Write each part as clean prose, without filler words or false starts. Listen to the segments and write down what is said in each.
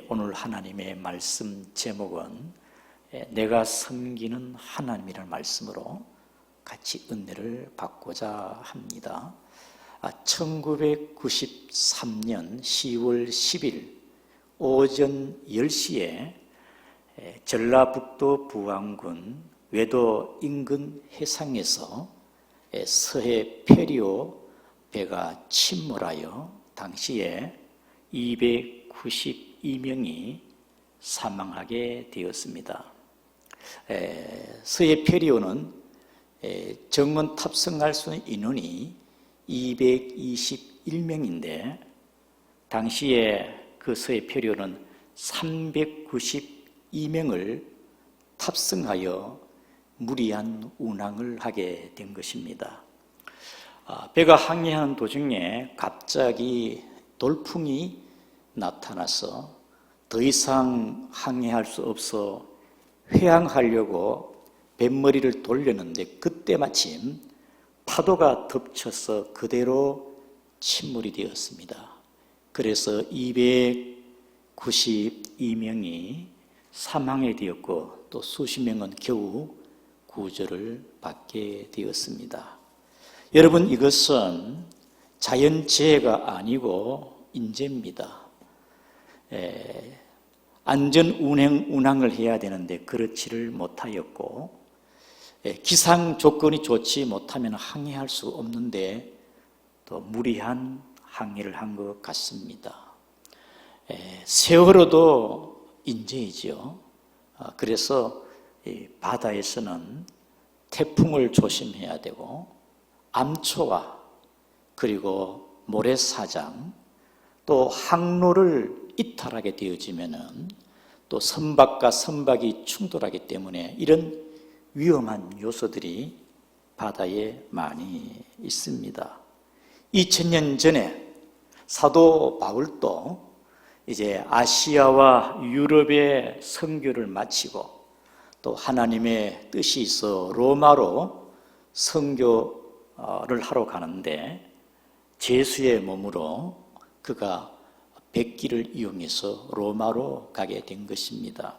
오늘 하나님의 말씀 제목은 내가 섬기는 하나님이라는 말씀으로 같이 은혜를 받고자 합니다. 1993년 10월 10일 오전 10시에 전라북도 부안군 외도 인근 해상에서 서해 페리오 배가 침몰하여 당시에 292명이 사망하게 되었습니다. 서해 페리오는 정원 탑승할 수 있는 인원이 221명인데 당시에 그 서해 페리오는 392명을 탑승하여 무리한 운항을 하게 된 것입니다. 배가 항해하는 도중에 갑자기 돌풍이 나타나서 더 이상 항해할 수 없어 회항하려고 뱃머리를 돌렸는데 그때 마침 파도가 덮쳐서 그대로 침몰이 되었습니다. 그래서 292명이 사망에 되었고 또 수십 명은 겨우 구조를 받게 되었습니다. 여러분, 이것은 자연재해가 아니고 인재입니다. 안전 운항을 해야 되는데 그렇지를 못하였고 기상 조건이 좋지 못하면 항해할 수 없는데 또 무리한 항해를 한 것 같습니다. 세월호도 인재이죠. 그래서 바다에서는 태풍을 조심해야 되고 암초와 그리고 모래사장 또 항로를 이탈하게 되어지면은 또 선박과 선박이 충돌하기 때문에 이런 위험한 요소들이 바다에 많이 있습니다. 2000년 전에 사도 바울도 이제 아시아와 유럽의 선교를 마치고 또 하나님의 뜻이 있어 로마로 선교를 하러 가는데 제수의 몸으로 그가 백기를 이용해서 로마로 가게 된 것입니다.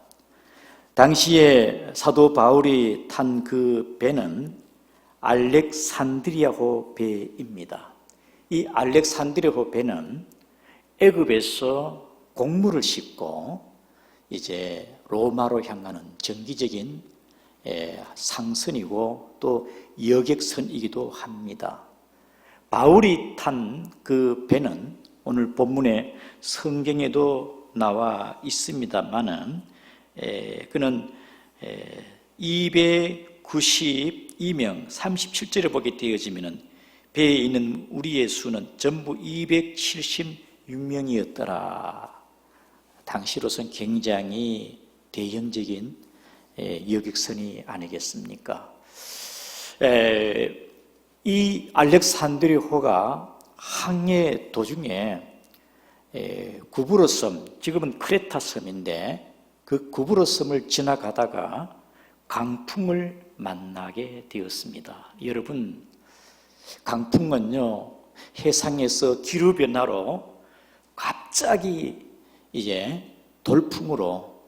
당시에 사도 바울이 탄 그 배는 알렉산드리아호 배입니다. 이 알렉산드리아호 배는 애굽에서 곡물을 싣고 이제 로마로 향하는 정기적인 상선이고 또 여객선이기도 합니다. 바울이 탄 그 배는 오늘 본문에 성경에도 나와 있습니다만은 그는 292명 37절에 보게 되어지면은 배에 있는 우리의 수는 전부 276명이었더라. 당시로선 굉장히 대형적인 여객선이 아니겠습니까? 이 알렉산드리아호가 항해 도중에 구브로 섬, 지금은 크레타 섬인데 그 구브로 섬을 지나가다가 강풍을 만나게 되었습니다. 여러분, 강풍은요 해상에서 기후 변화로 갑자기 이제 돌풍으로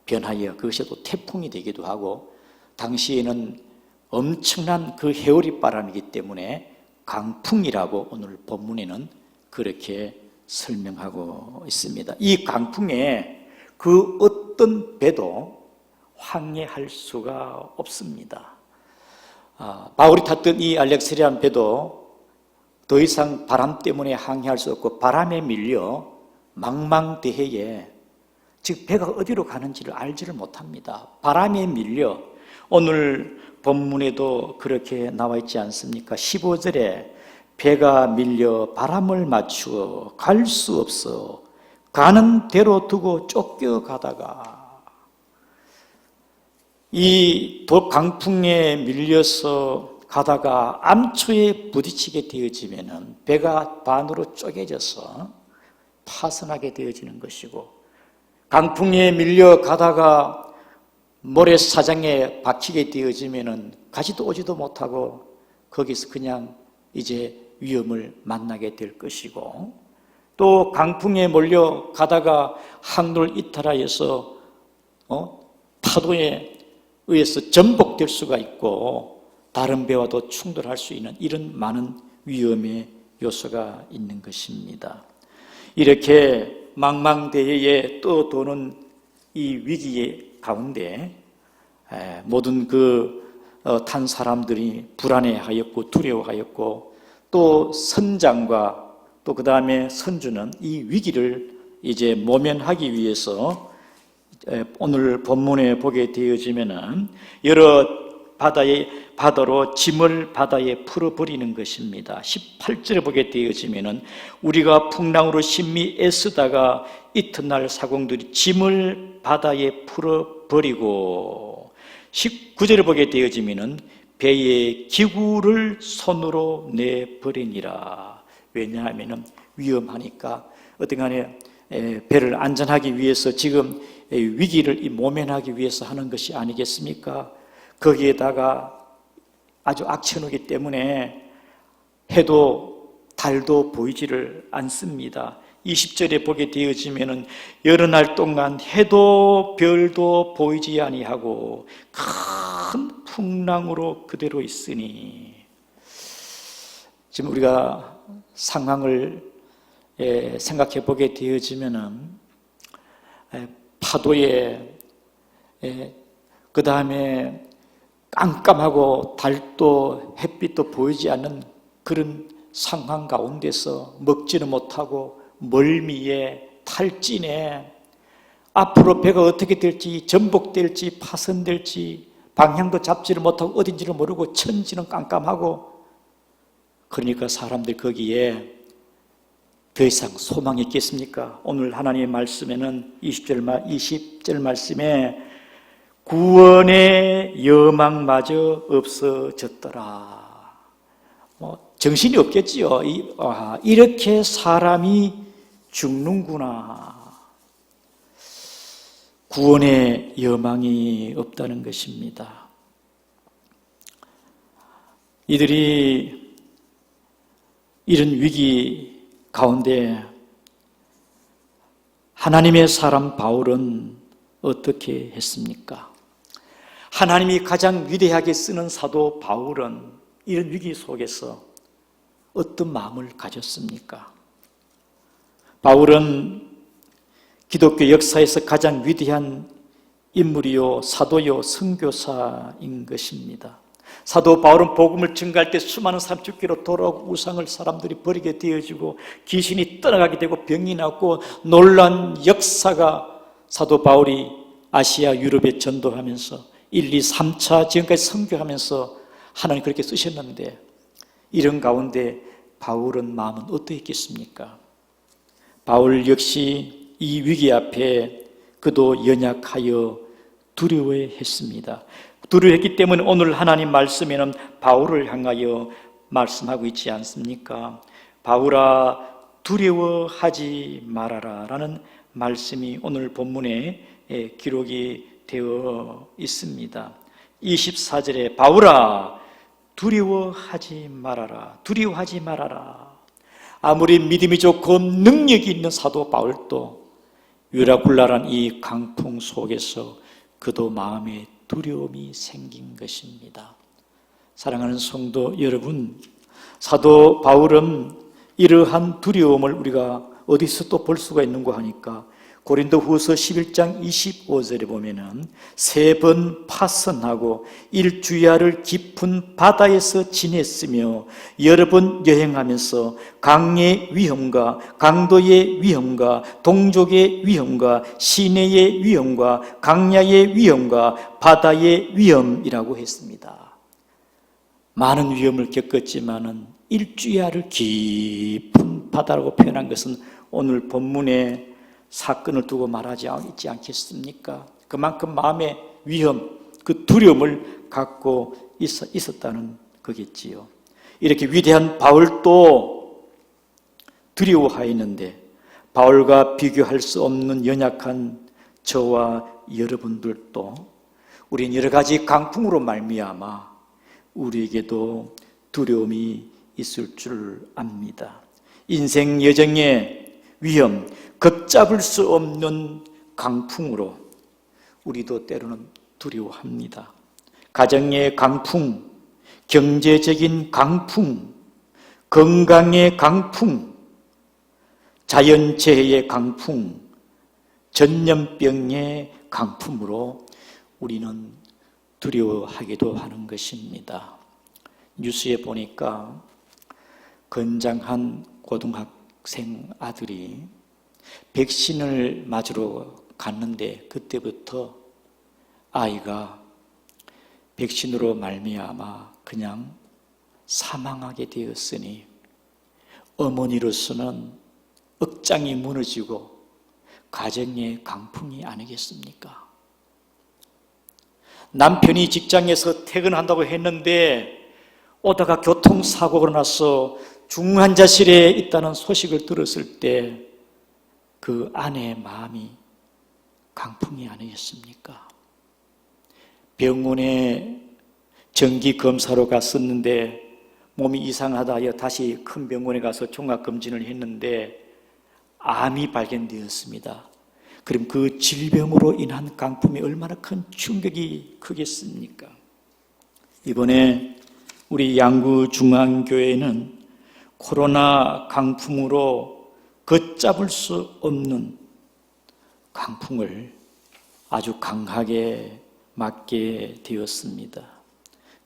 변하여 그것이 또 태풍이 되기도 하고 당시에는 엄청난 그 해오리 바람이기 때문에 강풍이라고 오늘 본문에는 그렇게 설명하고 있습니다. 이 강풍에 그 어떤 배도 항해할 수가 없습니다. 바울이 탔던 이 알렉산드리아 배도 더 이상 바람 때문에 항해할 수 없고 바람에 밀려 망망대해에 즉 배가 어디로 가는지를 알지를 못합니다. 바람에 밀려 오늘 본문에도 그렇게 나와 있지 않습니까? 15절에 배가 밀려 바람을 맞추어 갈 수 없어 가는 대로 두고 쫓겨가다가 이 강풍에 밀려서 가다가 암초에 부딪히게 되어지면 배가 반으로 쪼개져서 파손하게 되어지는 것이고 강풍에 밀려 가다가 모래사장에 박히게 되어지면 가지도 오지도 못하고 거기서 그냥 이제 위험을 만나게 될 것이고 또 강풍에 몰려 가다가 항로를 이탈하여서 파도에 의해서 전복될 수가 있고 다른 배와도 충돌할 수 있는 이런 많은 위험의 요소가 있는 것입니다. 이렇게 망망대해에 떠도는 이 위기 가운데 모든 탄 사람들이 불안해하였고 두려워하였고 또 선장과 또 그 다음에 선주는 이 위기를 이제 모면하기 위해서 오늘 본문에 보게 되어지면은 여러 바다로 짐을 바다에 풀어버리는 것입니다. 18절에 보게 되어지면은 우리가 풍랑으로 심히 애쓰다가 이튿날 사공들이 짐을 바다에 풀어버리고 19절에 보게 되어지면은 배의 기구를 손으로 내버리니라. 왜냐하면은 위험하니까 어떤 간에 배를 안전하기 위해서 지금 위기를 모면하기 위해서 하는 것이 아니겠습니까? 거기에다가 아주 악천후기 때문에 해도 달도 보이지를 않습니다. 20절에 보게 되어지면은 여러 날 동안 해도 별도 보이지 아니하고 큰 풍랑으로 그대로 있으니 지금 우리가 상황을 생각해 보게 되어지면은 파도에 그 다음에 깜깜하고 달도 햇빛도 보이지 않는 그런 상황 가운데서 먹지는 못하고 멀미에 탈진에 앞으로 배가 어떻게 될지 전복될지 파손될지 방향도 잡지를 못하고 어딘지를 모르고 천지는 깜깜하고 그러니까 사람들 거기에 더 이상 소망이 있겠습니까? 오늘 하나님의 말씀에는 20절 말씀에 구원의 여망마저 없어졌더라. 정신이 없겠지요. 이렇게 사람이 죽는구나. 구원의 여망이 없다는 것입니다. 이들이 이런 위기 가운데 하나님의 사람 바울은 어떻게 했습니까? 하나님이 가장 위대하게 쓰는 사도 바울은 이런 위기 속에서 어떤 마음을 가졌습니까? 바울은 기독교 역사에서 가장 위대한 인물이요 사도요 선교사인 것입니다. 사도 바울은 복음을 증거할 때 수많은 사람 죽기로 돌아오고 우상을 사람들이 버리게 되어지고 귀신이 떠나가게 되고 병이 났고 놀라운 역사가 사도 바울이 아시아 유럽에 전도하면서 1, 2, 3차 지금까지 선교하면서 하나님 그렇게 쓰셨는데 이런 가운데 바울은 마음은 어떠했겠습니까? 바울 역시 이 위기 앞에 그도 연약하여 두려워했습니다. 두려워했기 때문에 오늘 하나님 말씀에는 바울을 향하여 말씀하고 있지 않습니까? 바울아 두려워하지 말아라 라는 말씀이 오늘 본문에 기록이 되어 있습니다. 24절에 바울아 두려워하지 말아라. 두려워하지 말아라. 아무리 믿음이 좋고 능력이 있는 사도 바울도 유라굴라란 이 강풍 속에서 그도 마음에 두려움이 생긴 것입니다. 사랑하는 성도 여러분, 사도 바울은 이러한 두려움을 우리가 어디서 또 볼 수가 있는가 하니까 고린도후서 11장 25절에 보면은 3번 파선하고 1주야를 깊은 바다에서 지냈으며 여러 번 여행하면서 강의 위험과 강도의 위험과 동족의 위험과 시내의 위험과 강야의 위험과 바다의 위험이라고 했습니다. 많은 위험을 겪었지만은 1주야를 깊은 바다라고 표현한 것은 오늘 본문에 사건을 두고 말하지 있지 않겠습니까? 그만큼 마음의 위험, 그 두려움을 갖고 있었다는 거겠지요. 이렇게 위대한 바울도 두려워하였는데 바울과 비교할 수 없는 연약한 저와 여러분들도 우리는 여러 가지 강풍으로 말미암아 우리에게도 두려움이 있을 줄 압니다. 인생 여정에 위험, 걷잡을 수 없는 강풍으로 우리도 때로는 두려워합니다. 가정의 강풍, 경제적인 강풍, 건강의 강풍, 자연재해의 강풍, 전염병의 강풍으로 우리는 두려워하기도 하는 것입니다. 뉴스에 보니까 건장한 고등학생 아들이 백신을 맞으러 갔는데 그때부터 아이가 백신으로 말미암아 그냥 사망하게 되었으니 어머니로서는 억장이 무너지고 가정의 강풍이 아니겠습니까? 남편이 직장에서 퇴근한다고 했는데 오다가 교통사고가 나서 중환자실에 있다는 소식을 들었을 때 그 아내의 마음이 강풍이 아니겠습니까? 병원에 정기검사로 갔었는데 몸이 이상하다 하여 다시 큰 병원에 가서 종합검진을 했는데 암이 발견되었습니다. 그럼 그 질병으로 인한 강풍이 얼마나 큰 충격이 크겠습니까? 이번에 우리 양구중앙교회는 코로나 강풍으로 걷잡을 수 없는 강풍을 아주 강하게 맞게 되었습니다.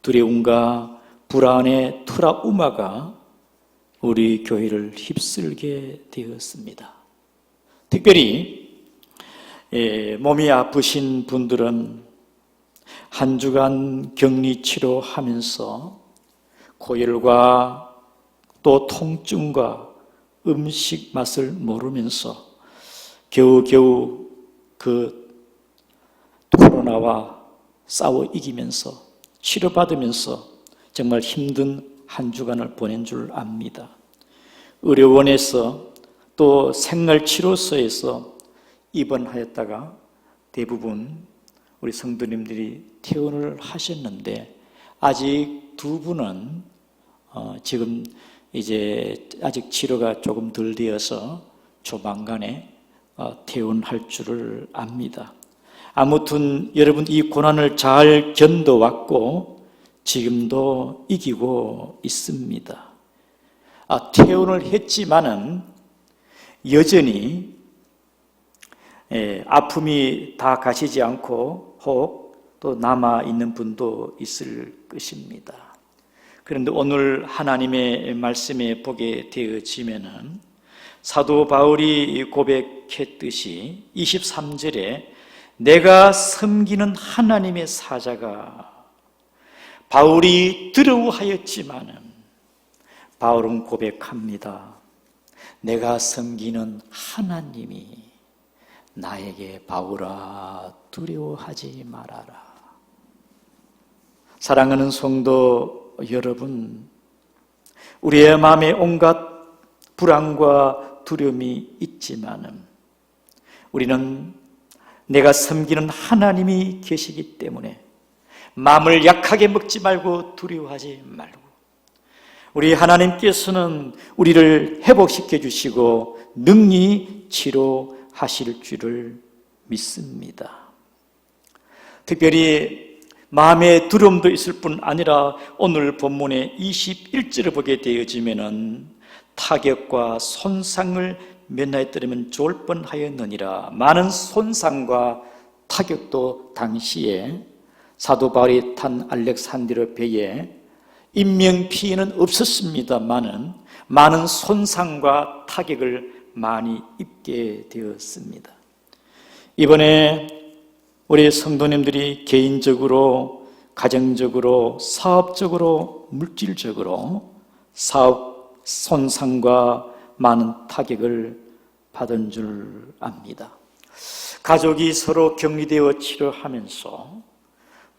두려움과 불안의 트라우마가 우리 교회를 휩쓸게 되었습니다. 특별히 몸이 아프신 분들은 한 주간 격리 치료하면서 고열과 또 통증과 음식 맛을 모르면서 겨우겨우 그 코로나와 싸워 이기면서 치료받으면서 정말 힘든 한 주간을 보낸 줄 압니다. 의료원에서 또 생활치료소에서 입원하였다가 대부분 우리 성도님들이 퇴원을 하셨는데 아직 두 분은 지금 이제 아직 치료가 조금 덜 되어서 조만간에 퇴원할 줄을 압니다. 아무튼 여러분 이 고난을 잘 견뎌왔고 지금도 이기고 있습니다. 퇴원을 했지만은 여전히 아픔이 다 가시지 않고 혹 또 남아있는 분도 있을 것입니다. 그런데 오늘 하나님의 말씀에 보게 되어지면은 사도 바울이 고백했듯이 23절에 내가 섬기는 하나님의 사자가 바울이 두려워하였지만은 바울은 고백합니다. 내가 섬기는 하나님이 나에게 바울아 두려워하지 말아라. 사랑하는 성도 여러분, 우리의 마음에 온갖 불안과 두려움이 있지만은 우리는 내가 섬기는 하나님이 계시기 때문에 마음을 약하게 먹지 말고 두려워하지 말고 우리 하나님께서는 우리를 회복시켜 주시고 능히 치료하실 줄을 믿습니다. 특별히 마음의 두려움도 있을 뿐 아니라 오늘 본문의 21절을 보게 되어지면은 타격과 손상을 면하였더라면 좋을 뻔하였느니라. 많은 손상과 타격도 당시에 사도 바울이 탄 알렉산드리아 배에 인명피해는 없었습니다만은 많은 손상과 타격을 많이 입게 되었습니다. 이번에 우리 성도님들이 개인적으로, 가정적으로, 사업적으로, 물질적으로 사업 손상과 많은 타격을 받은 줄 압니다. 가족이 서로 격리되어 치료하면서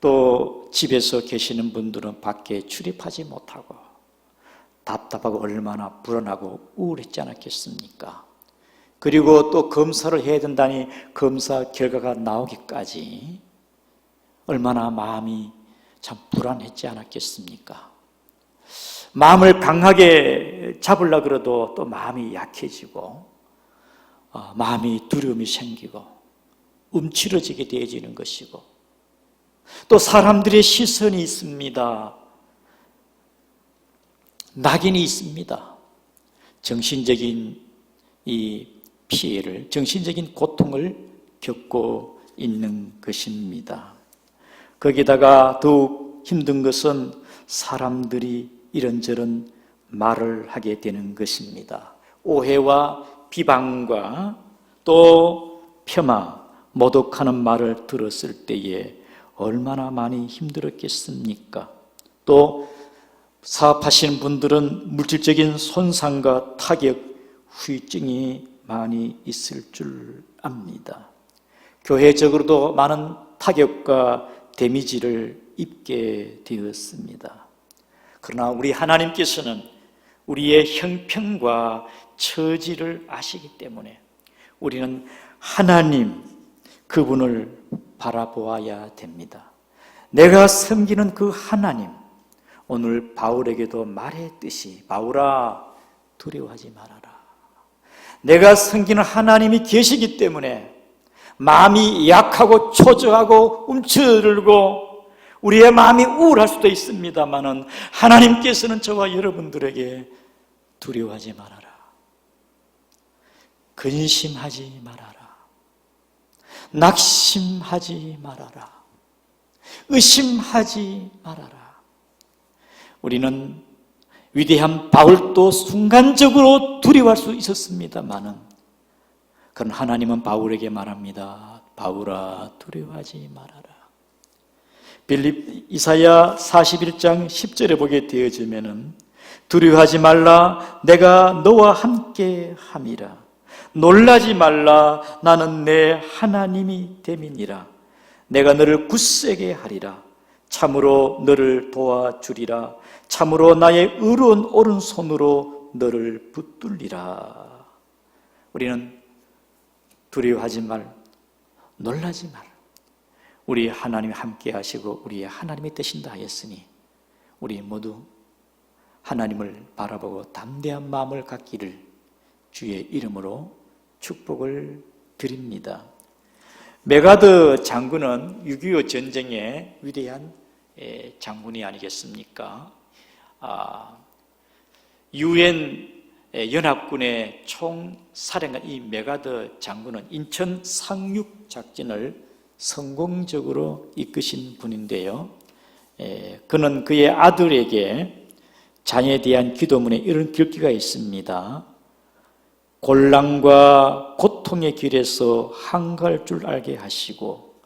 또 집에서 계시는 분들은 밖에 출입하지 못하고 답답하고 얼마나 불안하고 우울했지 않았겠습니까? 그리고 또 검사를 해야 된다니 검사 결과가 나오기까지 얼마나 마음이 참 불안했지 않았겠습니까? 마음을 강하게 잡으려고 그래도 또 마음이 약해지고 마음이 두려움이 생기고 움츠러지게 되어지는 것이고, 또 사람들의 시선이 있습니다. 낙인이 있습니다. 정신적인 이 피해를, 정신적인 고통을 겪고 있는 것입니다. 거기다가 더욱 힘든 것은 사람들이 이런저런 말을 하게 되는 것입니다. 오해와 비방과 또 폄하, 모독하는 말을 들었을 때에 얼마나 많이 힘들었겠습니까? 또 사업하시는 분들은 물질적인 손상과 타격, 후유증이 많이 있을 줄 압니다. 교회적으로도 많은 타격과 데미지를 입게 되었습니다. 그러나 우리 하나님께서는 우리의 형편과 처지를 아시기 때문에 우리는 하나님, 그분을 바라보아야 됩니다. 내가 섬기는 그 하나님, 오늘 바울에게도 말했듯이 바울아, 두려워하지 말아라. 내가 섬기는 하나님이 계시기 때문에 마음이 약하고 초조하고 움츠러들고 우리의 마음이 우울할 수도 있습니다만은 하나님께서는 저와 여러분들에게 두려워하지 말아라, 근심하지 말아라, 낙심하지 말아라, 의심하지 말아라. 우리는 위대한 바울도 순간적으로 두려워할 수 있었습니다만은, 그런 하나님은 바울에게 말합니다. 바울아, 두려워하지 말아라. 이사야 41장 10절에 보게 되어지면은 두려워하지 말라, 내가 너와 함께 함이라. 놀라지 말라, 나는 내 하나님이 됨이니라. 내가 너를 굳세게 하리라. 참으로 너를 도와주리라. 참으로 나의 의로운 오른손으로 너를 붙들리라. 우리는 두려워하지 말, 놀라지 말. 우리 하나님이 함께 하시고 우리의 하나님이 되신다 하였으니 우리 모두 하나님을 바라보고 담대한 마음을 갖기를 주의 이름으로 축복을 드립니다. 메가드 장군은 6.25 전쟁의 위대한 장군이 아니겠습니까? UN 연합군의 총사령관 이 메가드 장군은 인천 상륙 작전을 성공적으로 이끄신 분인데요. 그는 그의 아들에게 자녀에 대한 기도문에 이런 글귀가 있습니다. 곤란과 고통의 길에서 한가할 줄 알게 하시고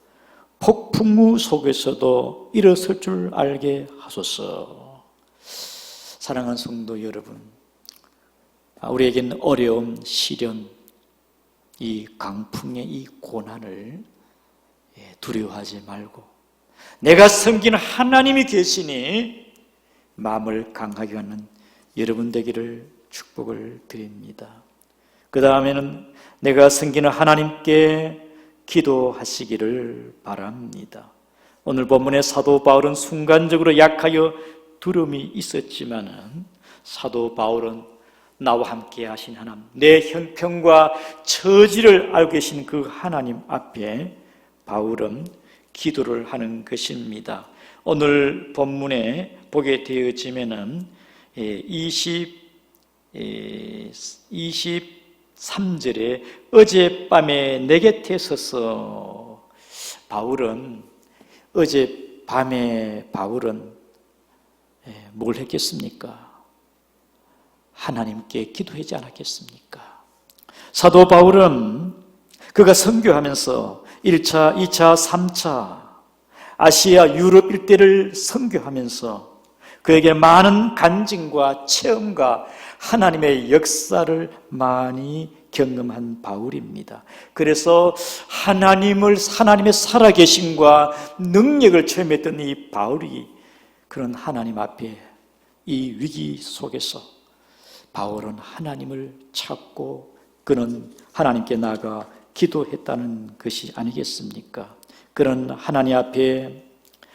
폭풍우 속에서도 일어설 줄 알게 하소서. 사랑하는 성도 여러분, 우리에게는 어려움, 시련, 이 강풍의 이 고난을 두려워하지 말고 내가 섬기는 하나님이 계시니 마음을 강하게 하는 여러분 되기를 축복을 드립니다. 그 다음에는 내가 섬기는 하나님께 기도하시기를 바랍니다. 오늘 본문의 사도 바울은 순간적으로 약하여 두려움이 있었지만은 사도 바울은 나와 함께 하신 하나님, 내 형편과 처지를 알고 계신 그 하나님 앞에 바울은 기도를 하는 것입니다. 오늘 본문에 보게 되어지면은 23절에 어젯밤에 내 곁에 서서 어젯밤에 바울은 뭘 했겠습니까? 하나님께 기도하지 않았겠습니까? 사도 바울은 그가 선교하면서 1차, 2차, 3차 아시아, 유럽 일대를 선교하면서 그에게 많은 간증과 체험과 하나님의 역사를 많이 경험한 바울입니다. 그래서 하나님의 살아계심과 능력을 체험했던 이 바울이 그런 하나님 앞에 이 위기 속에서 바울은 하나님을 찾고 그는 하나님께 나아가 기도했다는 것이 아니겠습니까? 그런 하나님 앞에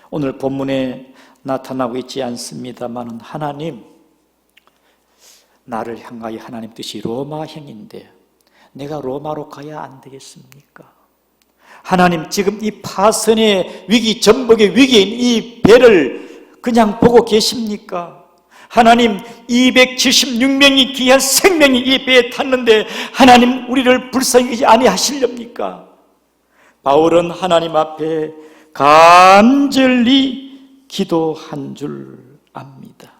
오늘 본문에 나타나고 있지 않습니다만 하나님, 나를 향하여 하나님 뜻이 로마형인데 내가 로마로 가야 안 되겠습니까? 하나님, 지금 이 파선의 위기, 전복의 위기인 이 배를 그냥 보고 계십니까? 하나님, 276명이 귀한 생명이 이 배에 탔는데 하나님, 우리를 불쌍히 여기지 아니하시렵니까? 바울은 하나님 앞에 간절히 기도한 줄 압니다.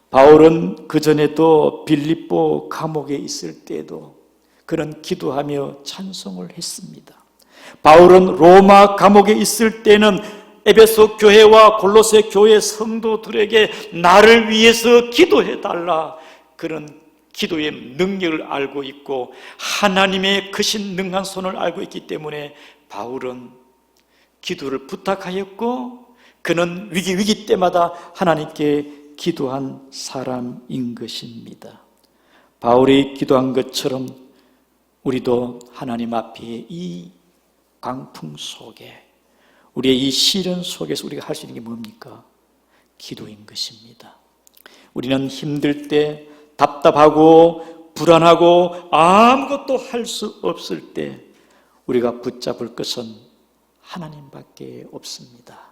바울은 그전에도 빌립보 감옥에 있을 때도 그런 기도하며 찬송을 했습니다. 바울은 로마 감옥에 있을 때는 에베소 교회와 골로새 교회 성도들에게 나를 위해서 기도해달라, 그런 기도의 능력을 알고 있고 하나님의 크신 능한 손을 알고 있기 때문에 바울은 기도를 부탁하였고 그는 위기 때마다 하나님께 기도한 사람인 것입니다. 바울이 기도한 것처럼 우리도 하나님 앞에 이 광풍 속에, 우리의 이 시련 속에서 우리가 할 수 있는 게 뭡니까? 기도인 것입니다. 우리는 힘들 때, 답답하고 불안하고 아무것도 할 수 없을 때 우리가 붙잡을 것은 하나님밖에 없습니다.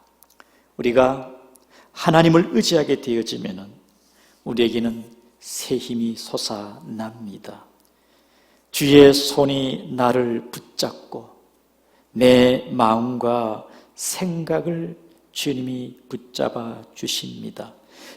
우리가 하나님을 의지하게 되어지면 우리에게는 새 힘이 솟아납니다. 주의 손이 나를 붙잡고 내 마음과 생각을 주님이 붙잡아 주십니다.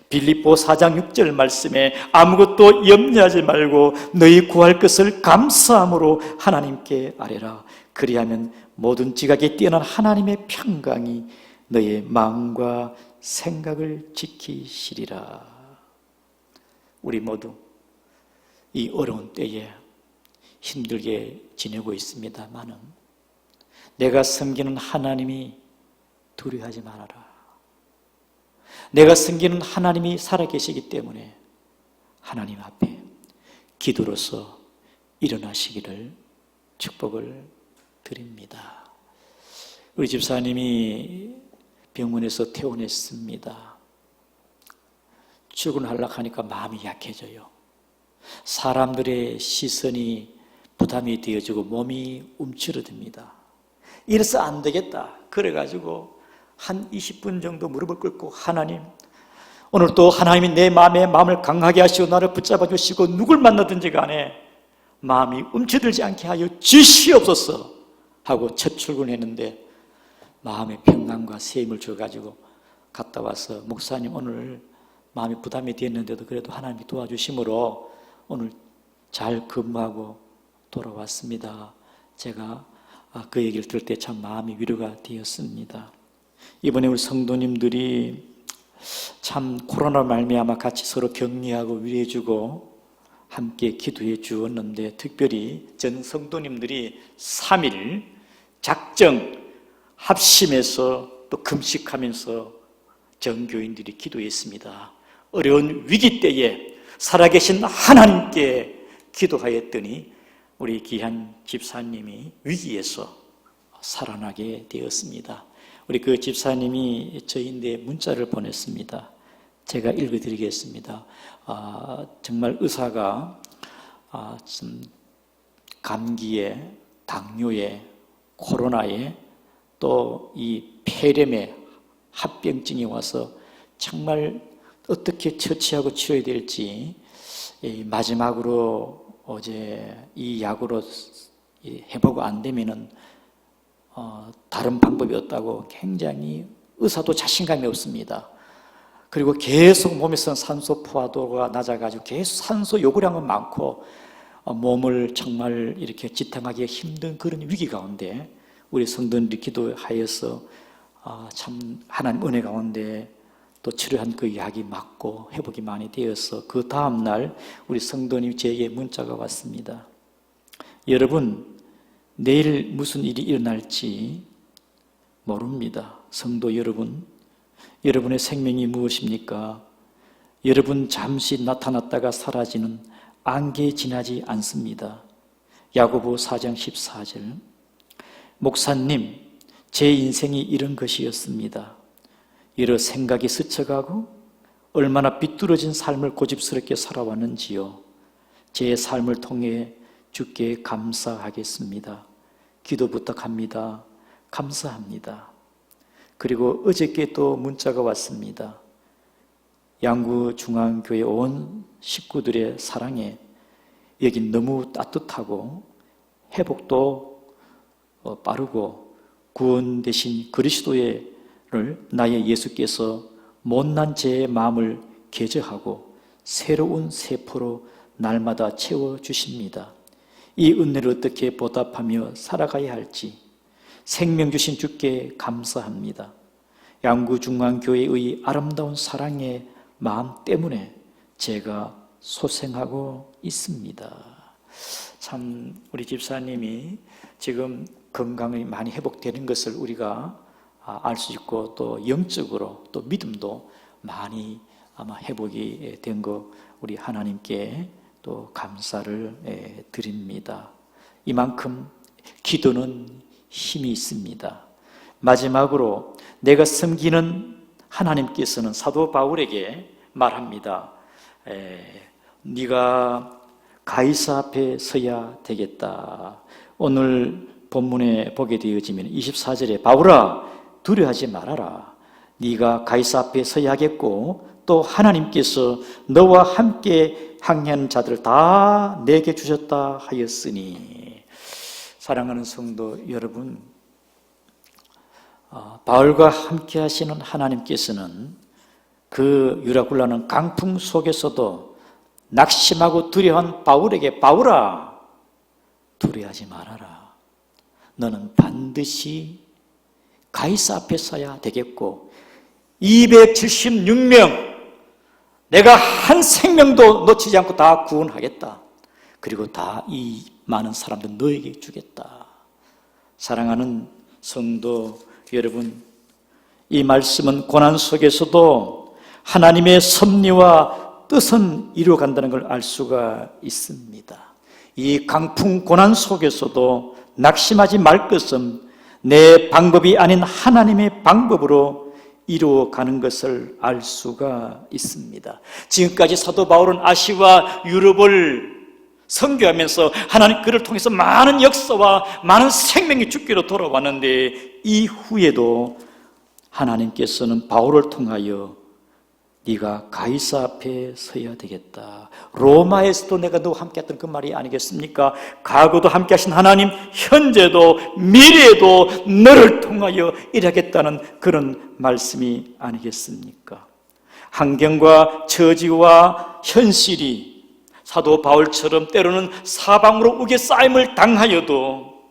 빌립보 4장 6절 말씀에 아무것도 염려하지 말고 너희 구할 것을 감사함으로 하나님께 아뢰라. 그리하면 모든 지각에 뛰어난 하나님의 평강이 너의 마음과 생각을 지키시리라. 우리 모두 이 어려운 때에 힘들게 지내고 있습니다마는 내가 섬기는 하나님이 두려워하지 말아라. 내가 섬기는 하나님이 살아계시기 때문에 하나님 앞에 기도로서 일어나시기를 축복을 드립니다. 우리 집사님이 병원에서 퇴원했습니다. 출근하려고 하니까 마음이 약해져요. 사람들의 시선이 부담이 되어지고 몸이 움츠러듭니다. 이래서 안 되겠다. 그래가지고 한 20분 정도 무릎을 꿇고 하나님, 오늘 또 하나님이 내 마음을 강하게 하시고 나를 붙잡아 주시고 누굴 만나든지 간에 마음이 움츠들지 않게 하여 주시옵소서 하고 첫 출근했는데 마음의 평강과 새 힘을 줘가지고 갔다 와서 목사님, 오늘 마음이 부담이 되었는데도 그래도 하나님이 도와주심으로 오늘 잘 근무하고 돌아왔습니다. 제가 그 얘기를 들을 때 참 마음이 위로가 되었습니다. 이번에 우리 성도님들이 참 코로나 말미암아 같이 서로 격려하고 위로해주고 함께 기도해 주었는데, 특별히 전 성도님들이 3일 작정 합심해서 또 금식하면서 전교인들이 기도했습니다. 어려운 위기 때에 살아계신 하나님께 기도하였더니 우리 귀한 집사님이 위기에서 살아나게 되었습니다. 우리 그 집사님이 저희인데 문자를 보냈습니다. 제가 읽어드리겠습니다. 정말 의사가 감기에, 당뇨에, 코로나에 또 이 폐렴에 합병증이 와서 정말 어떻게 처치하고 치료해야 될지 마지막으로 어제 이 약으로 회복 안 되면은 다른 방법이 없다고 굉장히 의사도 자신감이 없습니다. 그리고 계속 몸에서 산소 포화도가 낮아가지고 계속 산소 요구량은 많고 몸을 정말 이렇게 지탱하기 힘든 그런 위기 가운데 우리 성도들이 기도하여서 참 하나님 은혜 가운데 또 치료한 그 약이 맞고 회복이 많이 되어서 그 다음날 우리 성도님이 제게 문자가 왔습니다. 여러분, 내일 무슨 일이 일어날지 모릅니다. 성도 여러분, 여러분의 생명이 무엇입니까? 여러분 잠시 나타났다가 사라지는 안개 지나지 않습니다. 야고보 4장 14절, 목사님, 제 인생이 이런 것이었습니다. 여러 생각이 스쳐가고 얼마나 비뚤어진 삶을 고집스럽게 살아왔는지요. 제 삶을 통해 주께 감사하겠습니다. 기도 부탁합니다. 감사합니다. 그리고 어저께 또 문자가 왔습니다. 양구중앙교회 온 식구들의 사랑에 여긴 너무 따뜻하고 회복도 빠르고 구원 되신 그리스도를 나의 예수께서 못난 제 마음을 개저하고 새로운 세포로 날마다 채워주십니다. 이 은혜를 어떻게 보답하며 살아가야 할지 생명 주신 주께 감사합니다. 양구중앙교회의 아름다운 사랑의 마음 때문에 제가 소생하고 있습니다. 참 우리 집사님이 지금 건강이 많이 회복되는 것을 우리가 알 수 있고 또 영적으로 또 믿음도 많이 아마 회복이 된 거 우리 하나님께 또 감사를 드립니다. 이만큼 기도는 힘이 있습니다. 마지막으로 내가 섬기는 하나님께서는 사도 바울에게 말합니다. 네가 가이사 앞에 서야 되겠다. 오늘 본문에 보게 되어지면 24절에 바울아 두려워하지 말아라. 네가 가이사 앞에 서야 하겠고 또 하나님께서 너와 함께 항해하는 자들을 다 내게 주셨다 하였으니. 사랑하는 성도 여러분, 바울과 함께 하시는 하나님께서는 그 유라굴라는 강풍 속에서도 낙심하고 두려워한 바울에게 바울아 두려워하지 말아라. 너는 반드시 가이사 앞에 서야 되겠고 276명 내가 한 생명도 놓치지 않고 다 구원하겠다. 그리고 다 이 많은 사람들 너에게 주겠다. 사랑하는 성도 여러분, 이 말씀은 고난 속에서도 하나님의 섭리와 뜻은 이루어간다는 걸 알 수가 있습니다. 이 강풍 고난 속에서도 낙심하지 말 것은 내 방법이 아닌 하나님의 방법으로 이루어가는 것을 알 수가 있습니다. 지금까지 사도 바울은 아시아와 유럽을 선교하면서 하나님 그를 통해서 많은 역사와 많은 생명이 주께로 돌아왔는데 이후에도 하나님께서는 바울을 통하여 네가 가이사 앞에 서야 되겠다. 로마에서도 내가 너와 함께 했던 그 말이 아니겠습니까? 과거도 함께 하신 하나님, 현재도 미래에도 너를 통하여 일하겠다는 그런 말씀이 아니겠습니까? 환경과 처지와 현실이 사도 바울처럼 때로는 사방으로 우겨싸임을 당하여도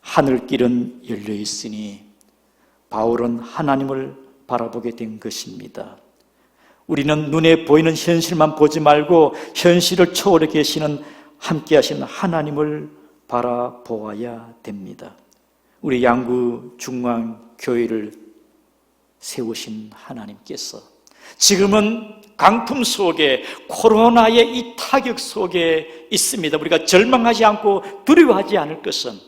하늘길은 열려 있으니 바울은 하나님을 바라보게 된 것입니다. 우리는 눈에 보이는 현실만 보지 말고 현실을 초월해 계시는 함께 하시는 하나님을 바라보아야 됩니다. 우리 양구중앙교회를 세우신 하나님께서 지금은 강풍 속에 코로나의 이 타격 속에 있습니다. 우리가 절망하지 않고 두려워하지 않을 것은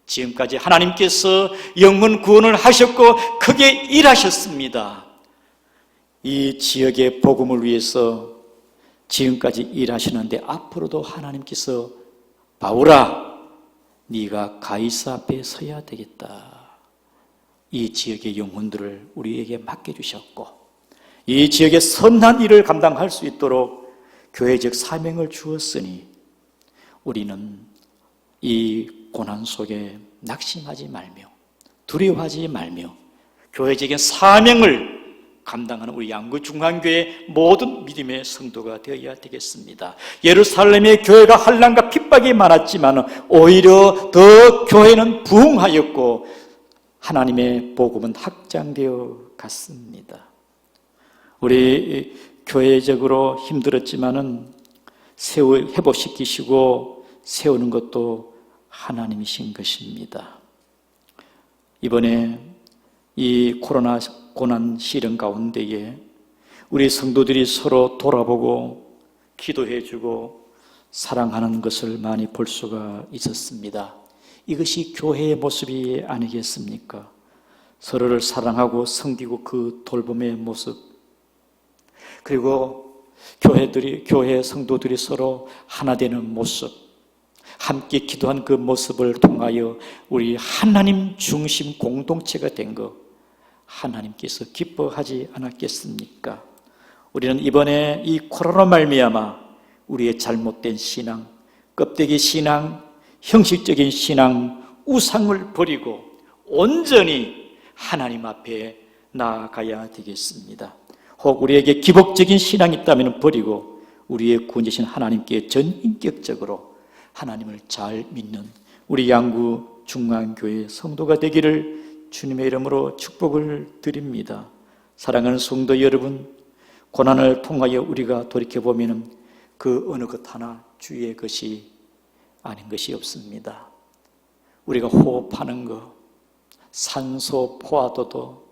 지금까지 하나님께서 영혼 구원을 하셨고 크게 일하셨습니다. 이 지역의 복음을 위해서 지금까지 일하시는데 앞으로도 하나님께서 바울아 네가 가이사 앞에 서야 되겠다. 이 지역의 영혼들을 우리에게 맡겨주셨고 이 지역의 선한 일을 감당할 수 있도록 교회적 사명을 주었으니 우리는 이 고난 속에 낙심하지 말며 두려워하지 말며 교회적인 사명을 감당하는 우리 양구중앙교회 모든 믿음의 성도가 되어야 되겠습니다. 예루살렘의 교회가 환난과 핍박이 많았지만 오히려 더 교회는 부흥하였고 하나님의 복음은 확장되어 갔습니다. 우리 교회적으로 힘들었지만은 회복시키시고 세우는 것도 하나님이신 것입니다. 이번에 이 코로나 고난 시련 가운데에 우리 성도들이 서로 돌아보고 기도해주고 사랑하는 것을 많이 볼 수가 있었습니다. 이것이 교회의 모습이 아니겠습니까? 서로를 사랑하고 섬기고 그 돌봄의 모습, 그리고 교회 성도들이 서로 하나 되는 모습, 함께 기도한 그 모습을 통하여 우리 하나님 중심 공동체가 된 것, 하나님께서 기뻐하지 않았겠습니까? 우리는 이번에 이 코로나 말미암아 우리의 잘못된 신앙, 껍데기 신앙, 형식적인 신앙, 우상을 버리고 온전히 하나님 앞에 나아가야 되겠습니다. 혹 우리에게 기복적인 신앙이 있다면 버리고 우리의 구원자신 하나님께 전인격적으로 하나님을 잘 믿는 우리 양구 중앙교회 성도가 되기를 주님의 이름으로 축복을 드립니다. 사랑하는 성도 여러분, 고난을 통하여 우리가 돌이켜보면 그 어느 것 하나 주의 것이 아닌 것이 없습니다. 우리가 호흡하는 것, 산소 포화도도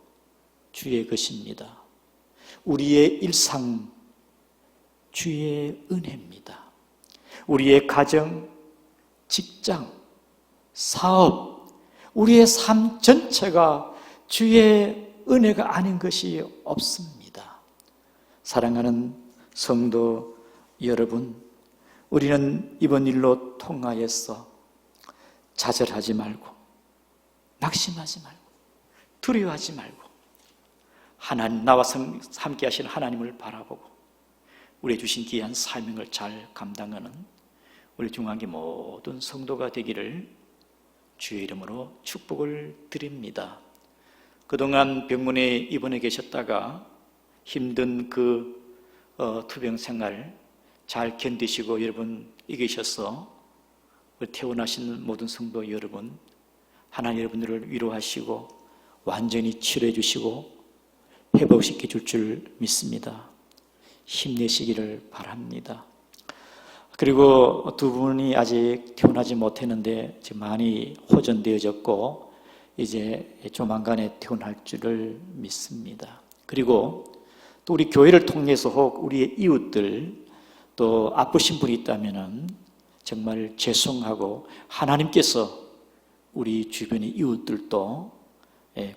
주의 것입니다. 우리의 일상, 주의 은혜입니다. 우리의 가정, 직장, 사업, 우리의 삶 전체가 주의 은혜가 아닌 것이 없습니다. 사랑하는 성도 여러분, 우리는 이번 일로 통하여서 좌절하지 말고, 낙심하지 말고, 두려워하지 말고, 하나님, 나와 함께 하시는 하나님을 바라보고 우리의 주신 귀한 사명을 잘 감당하는 우리 중앙교 모든 성도가 되기를 주의 이름으로 축복을 드립니다. 그동안 병원에 입원해 계셨다가 힘든 그 투병 생활 잘 견디시고 여러분 이기셔서 퇴원하신 모든 성도 여러분, 하나님 여러분들을 위로하시고 완전히 치료해 주시고 회복시켜 줄 믿습니다. 힘내시기를 바랍니다. 그리고 두 분이 아직 퇴원하지 못했는데 지금 많이 호전되어졌고 이제 조만간에 퇴원할 줄을 믿습니다. 그리고 또 우리 교회를 통해서 혹 우리의 이웃들 또 아프신 분이 있다면 정말 죄송하고 하나님께서 우리 주변의 이웃들도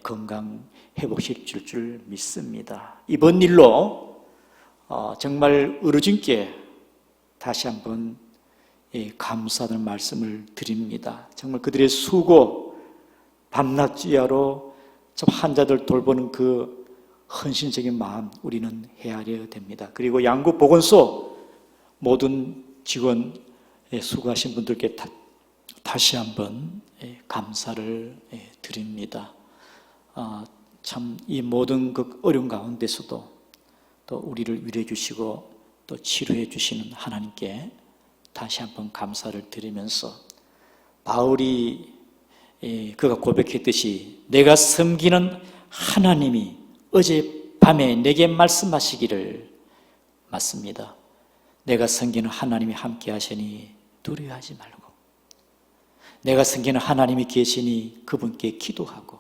건강 회복시킬 줄 믿습니다. 이번 일로 정말 어르신께 다시 한번 감사하는 말씀을 드립니다. 정말 그들의 수고, 밤낮 지하로 환자들 돌보는 그 헌신적인 마음 우리는 헤아려야 됩니다. 그리고 양구 보건소 모든 직원 수고하신 분들께 다시 한번 감사를 드립니다. 참 이 모든 그 어려운 가운데서도 또 우리를 위로해 주시고 또 치료해 주시는 하나님께 다시 한번 감사를 드리면서 바울이 그가 고백했듯이 내가 섬기는 하나님이 어젯밤에 내게 말씀하시기를 맞습니다. 내가 섬기는 하나님이 함께 하시니 두려워하지 말고 내가 섬기는 하나님이 계시니 그분께 기도하고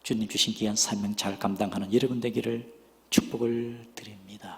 주님 주신 귀한 사명 잘 감당하는 여러분 되기를 축복을 드립니다.